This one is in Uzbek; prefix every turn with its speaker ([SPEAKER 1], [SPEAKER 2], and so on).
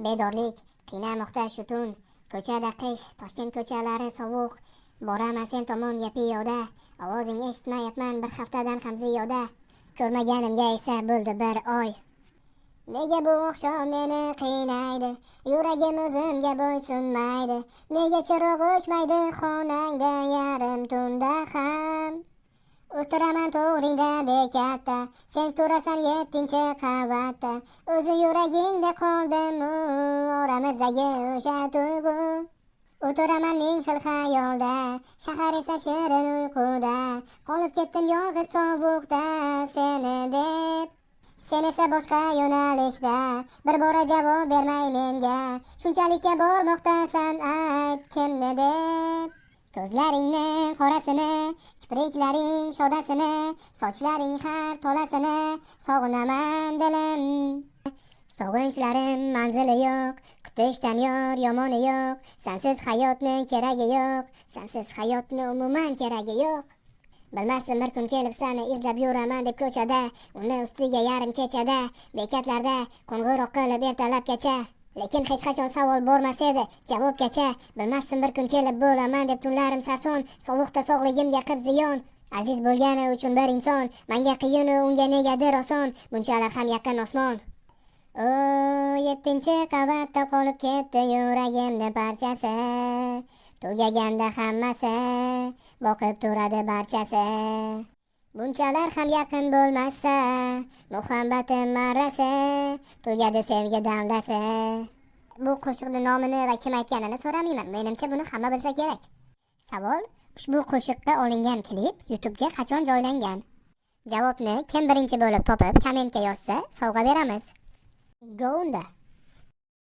[SPEAKER 1] Bedorlik qiynamoqda shu tun. Ko'chada qish, Toshkent ko'chalari sovuq. Boraman sen tomonga piyoda. Ovozingni eshitmayapman bir haftadan ham ziyoda. Ko'rmaganimga esa bo'ldi bir oy. Nega bu oqshom meni qiynaydi? Yuragim o'zimga bo'ysunmaydi. Nega chiroq o'chmaydi xonangda yarim tunda ham? O'tiraman to'g'ringda bekatda, sen turasan 7-qavatda. O'zi yuragingda qoldimi oramizdagi o'sha tuyg'u? O'tiraman ming xil xayolda, shahar esa shirin uyquda. Qolib ketdim yolg'iz sovuqda seni deb. Sen esa boshqa yo'nalishda, bir bora javob bermay menga. Shunchalikka bormoqdasan, ayt kimni deb. Ko'zlaringni qorasini, kipriklaring shodasini, sochlaring har tolasini sog'inaman dilim. Sog'inchlarim manzili yo'q, kutishdan yor yomoni yo'q. Sensiz hayotni keragi yo'q, sensiz hayotni umuman keragi yo'q. Bilmasdim bir kun kelib seni izlab yuraman deb ko'chada, uni ustiga yarim kechada, bekatlarda qo'ng'iroq qilib ertalabgacha. Lekin hech qachon savol bormas edi javobgacha. Bilmasdim bir kun kelib bo'laman deb tunlarim sason, sovuqda sog'ligimga qilib ziyon. Aziz bo'lgani uchun bir inson, menga qiyin u unga negadir oson, bunchalar ham yaqin osmon. O 7-qavatda qolib ketdi yuragimni parchasi. Tugaganda hammasi, boqib turadi barchasi. Bunchalar ham yaqin bo'lmasa, muhabbatim marrasi, tugadi sevgi damlasi. Bu qo'shiqni nomini va kim aytganini so'ramayman. Menimcha buni hamma bilsa kerak. Savol: ushbu qo'shiqqa olingan klip YouTube'ga qachon joylangan? Javobni kim birinchi bo'lib topib kommentga yozsa, sovg'a beramiz. Go unda.